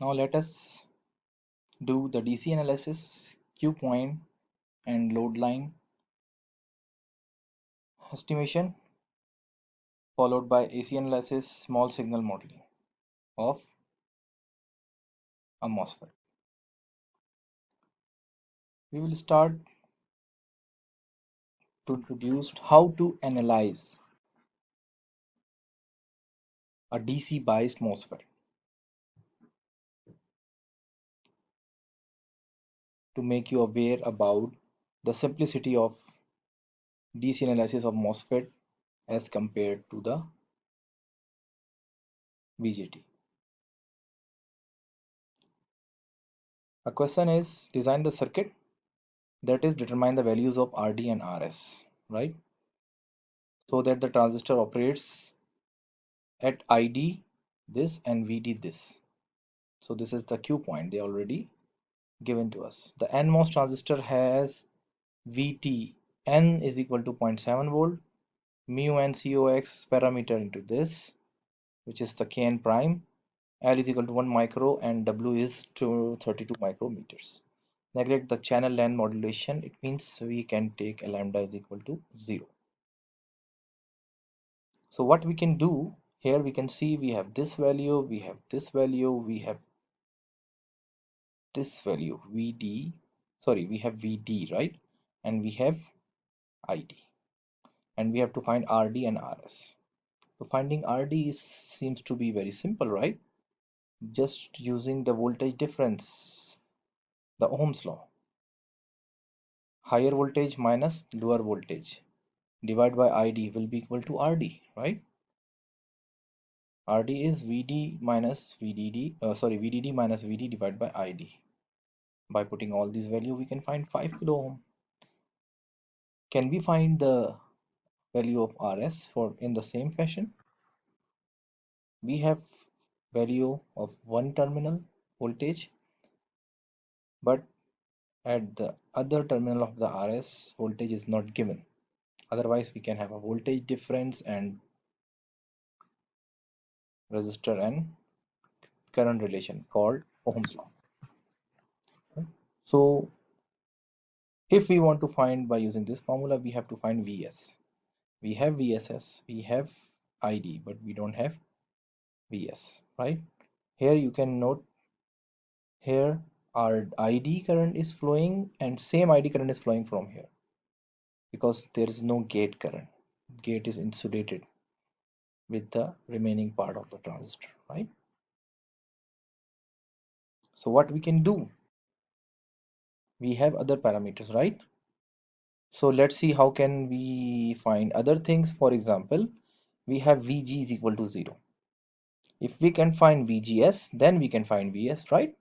Now let us do the DC analysis, Q point and load line estimation, followed by AC analysis, small signal modeling of a MOSFET. We will start to introduce how to analyze a DC biased MOSFET. To make you aware about the simplicity of DC analysis of MOSFET as compared to the BJT. A question is design the circuit, that is determine the values of RD and RS, right? So that the transistor operates at ID this and VD this. So this is the Q point they already given to us. The NMOS transistor has VT N is equal to 0.7 volt, mu and COX parameter into this, which is the Kn prime. L is equal to 1 micro and W is 32 micrometers. Neglect the channel length modulation, it means we can take a lambda is equal to 0. So what we can do here, we can see we have this value, we have this value, we have this value VD, sorry, we have VD, right? And we have ID, and we have to find RD and RS. So finding RD seems to be very simple, right? Just using the voltage difference, the Ohm's law. Higher voltage minus lower voltage divided by ID will be equal to RD, right? RD is VD minus VDD, VDD minus VD divided by ID. By putting all these values, we can find 5 kilo ohm. Can we find the value of RS for in the same fashion? We have value of one terminal voltage, but at the other terminal of the RS voltage is not given. Otherwise, we can have a voltage difference and resistor and current relation called Ohm's law. So if we want to find by using this formula, we have to find Vs. We have VSS, we have ID, but we don't have Vs, right? Here you can note, here our ID current is flowing and same ID current is flowing from here because there is no gate current. Gate is insulated with the remaining part of the transistor, right? So what we can do, we have other parameters, right? So let's see how can we find other things. For example, we have VG is equal to 0. If we can find VGS, then we can find VS, right?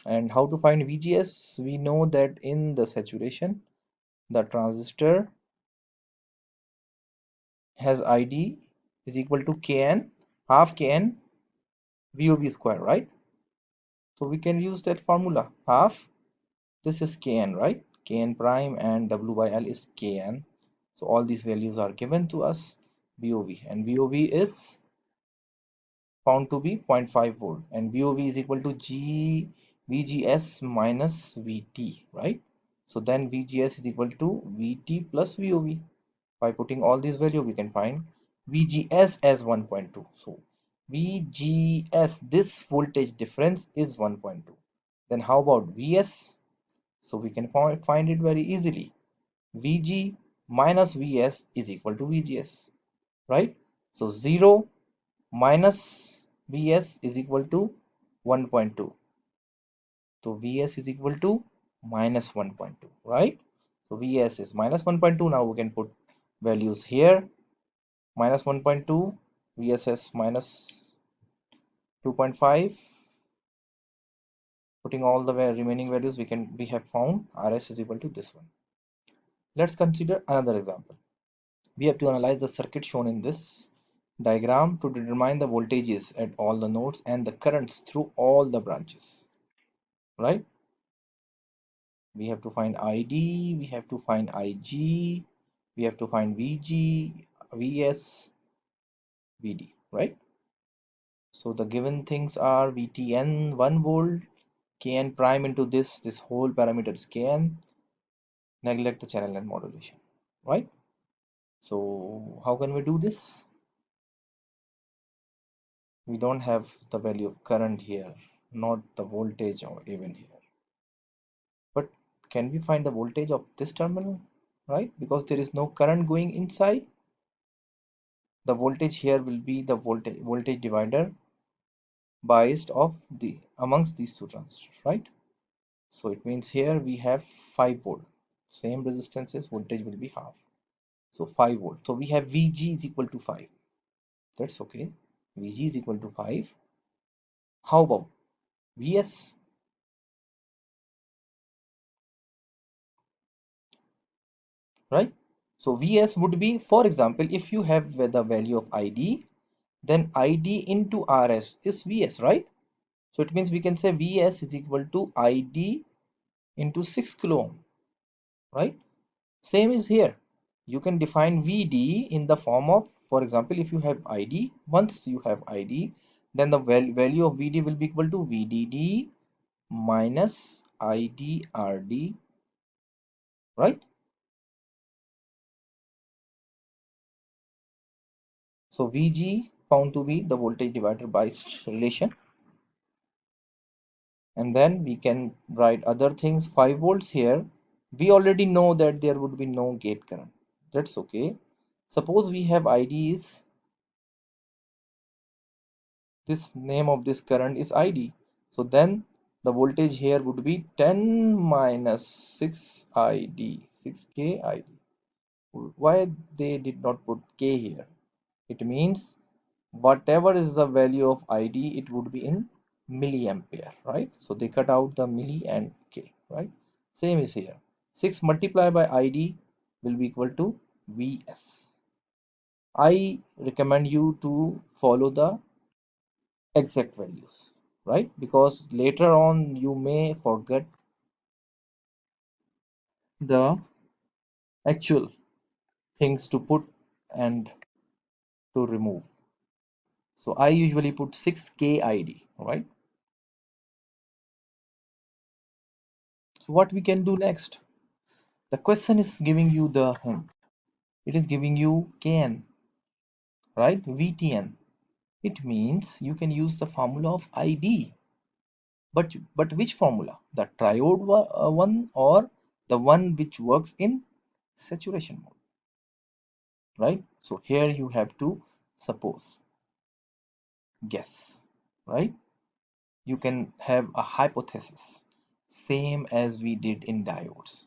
And how to find VGS? We know that in the saturation, the transistor has ID is equal to Kn, half Kn VOB square, right? So we can use that formula, half, this is Kn, right? Kn prime and W by L is Kn. So all these values are given to us, VOB, and VOB is found to be 0.5 volt, and VOB is equal to VGS minus VT, right? So then VGS is equal to VT plus VOB. By putting all these values, we can find VGS as 1.2. So VGS, this voltage difference is 1.2. Then how about VS? So we can find it very easily. VG minus VS is equal to VGS, right? So 0 minus Vs is equal to 1.2. So Vs is equal to minus 1.2, right? So Vs is minus 1.2. Now we can put values here. Minus 1.2, VSS minus 2.5. Putting all the remaining values, we have found RS is equal to this one. Let's consider another example. We have to analyze the circuit shown in this diagram to determine the voltages at all the nodes and the currents through all the branches, right? We have to find ID, we have to find IG, we have to find VG, VS, VD, right? So the given things are VTN 1 volt, Kn prime into this whole parameter is Kn, neglect the channel length modulation, right? So how can we do this? We don't have the value of current here, not the voltage or even here. But can we find the voltage of this terminal, right? Because there is no current going inside. The voltage here will be the voltage divider biased of the amongst these two transistors, right? So it means here we have 5 volt. Same resistances, voltage will be half. So 5 volt. So we have Vg is equal to 5. That's okay. Vg is equal to 5. How about Vs? Right? So Vs would be, for example, if you have the value of ID, then ID into Rs is Vs, right? So it means we can say Vs is equal to ID into 6 kilo ohm, right? Same is here. You can define Vd in the form of, for example, if you have ID, once you have ID, then the value of Vd will be equal to Vdd minus IDRD, right? So Vg found to be the voltage divided by its relation, and then we can write other things. 5 volts here, we already know that there would be no gate current. That's okay. Suppose we have ID is, this name of this current is ID. So then the voltage here would be 10 minus 6 ID, 6k ID. Why they did not put k here? It means whatever is the value of ID, it would be in milliampere, right? So they cut out the milli and k, right? Same is here. 6 multiplied by ID will be equal to Vs. I recommend you to follow the exact values, right? Because later on you may forget the actual things to put and to remove. So I usually put 6k ID, right? So what we can do next? The question is giving you the hint. It is giving you Kn, right? VTN. It means you can use the formula of ID. But which formula? The triode one or the one which works in saturation mode, right? So here you have to suppose, guess, right? You can have a hypothesis, same as we did in diodes.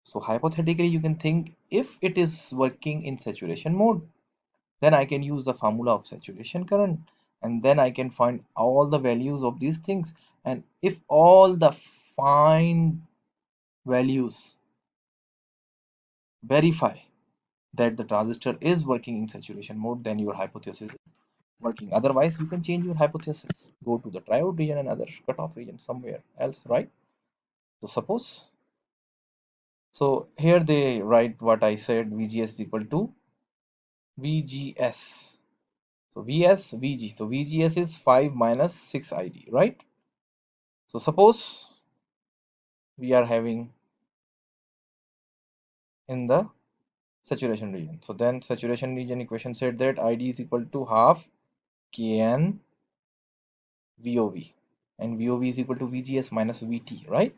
So hypothetically you can think, if it is working in saturation mode, then I can use the formula of saturation current, and then I can find all the values of these things. And if all the fine values verify that the transistor is working in saturation mode, then your hypothesis is working. Otherwise, you can change your hypothesis, go to the triode region and other cutoff region somewhere else, right? So suppose, so here they write what I said, VGS is equal to VGS. So VS, VG. So VGS is 5 minus 6 ID, right? So suppose we are having in the saturation region. So then saturation region equation said that ID is equal to half Kn VOV, and VOV is equal to VGS minus VT, right?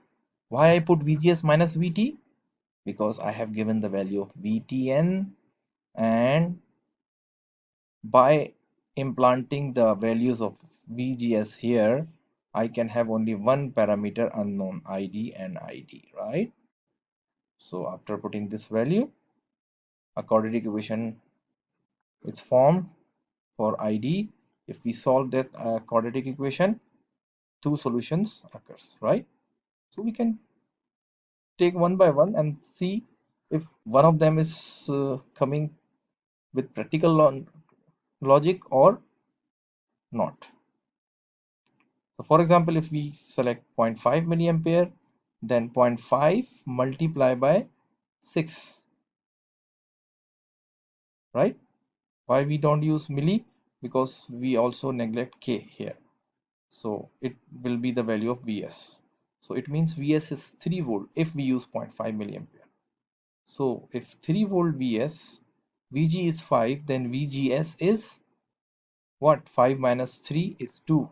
Why I put VGS minus VT? Because I have given the value of VTN, and by implanting the values of VGS here, I can have only one parameter unknown, ID and ID, right? So after putting this value, a quadratic equation is formed for ID. If we solve that quadratic equation, two solutions occurs, right? So we can take one by one and see if one of them is coming with practical logic or not. So for example, if we select 0.5 milliampere, then 0.5 multiplied by 6, right? Why we don't use milli? because we also neglect K here. So it will be the value of Vs. So it means Vs is 3 volt if we use 0.5 milliampere. So if 3 volt Vs, Vg is 5, then Vgs is what? 5 minus 3 is 2,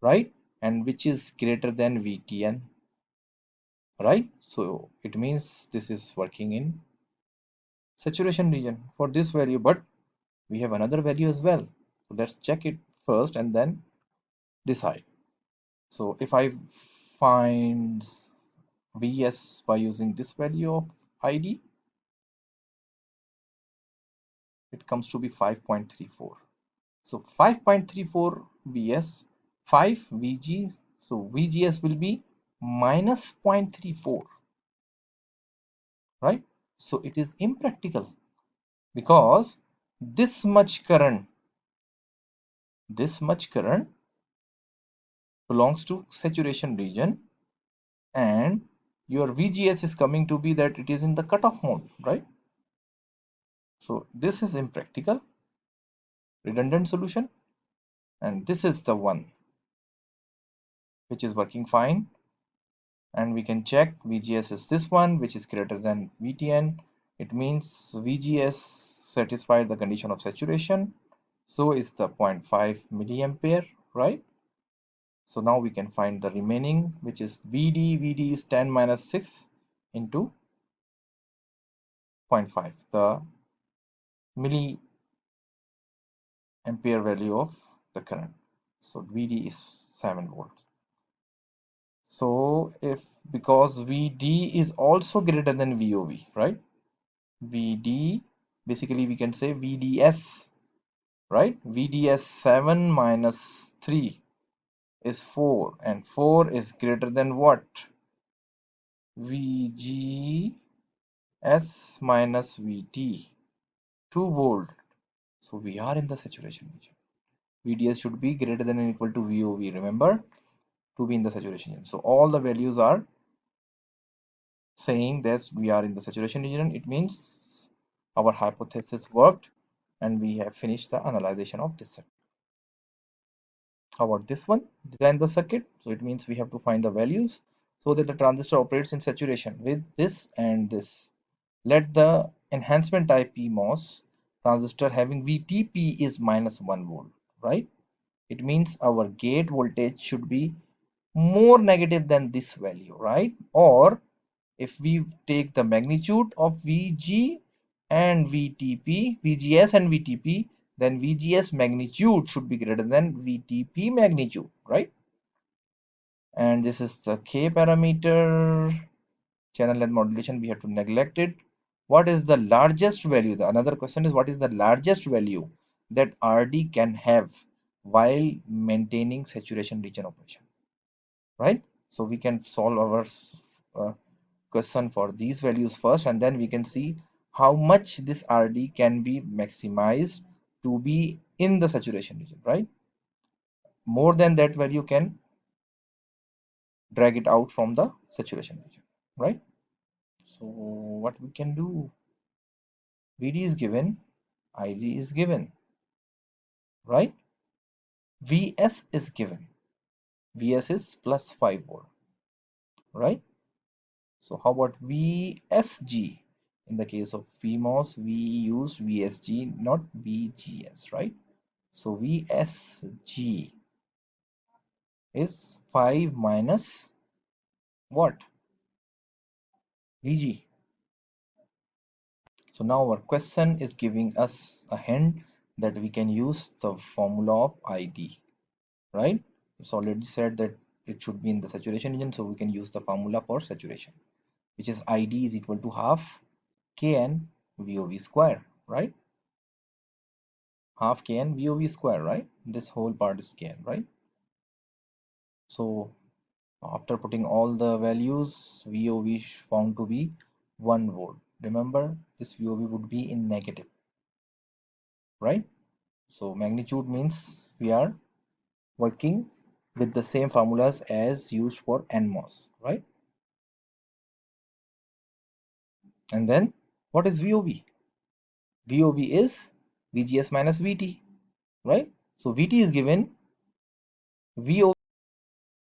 right? And which is greater than Vtn, right? So it means this is working in saturation region for this value, but we have another value as well. So let's check it first and then decide. So if I find Vs by using this value of ID, it comes to be 5.34. So 5.34 Vs, 5 Vg, so Vgs will be minus 0.34, right? So it is impractical because this much current belongs to saturation region, and your VGS is coming to be that it is in the cutoff mode, right? So this is impractical, redundant solution, and this is the one which is working fine. And we can check VGS is this one, which is greater than VTN. It means VGS satisfied the condition of saturation. So is the 0.5 milliampere, right? So now we can find the remaining, which is VD. VD is 10 minus 6 into 0.5, the milliampere value of the current. So VD is 7 volts. So if, because VD is also greater than VOV, right? VD, basically we can say VDS, right? VDS 7 minus 3 is 4, and 4 is greater than what? VGS minus VT, 2 volt. So we are in the saturation region. VDS should be greater than or equal to VOV, remember, to be in the saturation region. So all the values are saying that we are in the saturation region. It means our hypothesis worked and we have finished the analyzation of this circuit. How about this one? Design the circuit. So it means we have to find the values so that the transistor operates in saturation with this and this. Let the enhancement type PMOS transistor having VTP is minus 1 volt, right? It means our gate voltage should be more negative than this value, right? Or if we take the magnitude of VG and VTP, VGS and VTP, then VGS magnitude should be greater than VTP magnitude, right? And this is the K parameter, channel length modulation, we have to neglect it. What is the largest value? The another question is, what is the largest value that RD can have while maintaining saturation region operation, right? So we can solve our question for these values first, and then we can see how much this RD can be maximized to be in the saturation region, right? More than that value can drag it out from the saturation region, right? So what we can do, VD is given, ID is given, right? VS is given, VS is plus 5 volt, right? So how about VSG? In the case of PMOS, we use VSG, not VGS, right? So VSG is 5 minus what? VG. So now our question is giving us a hint that we can use the formula of ID, right? It's already said that it should be in the saturation region, so we can use the formula for saturation, which is ID is equal to half Kn VOV square, right? Half Kn VOV square, right? This whole part is Kn, right? So after putting all the values, VOV found to be 1 volt. Remember, this VOV would be in negative, right? So magnitude means we are working with the same formulas as used for NMOS, right? And then what is VOV? VOV is VGS minus VT. right? So Vt is given V over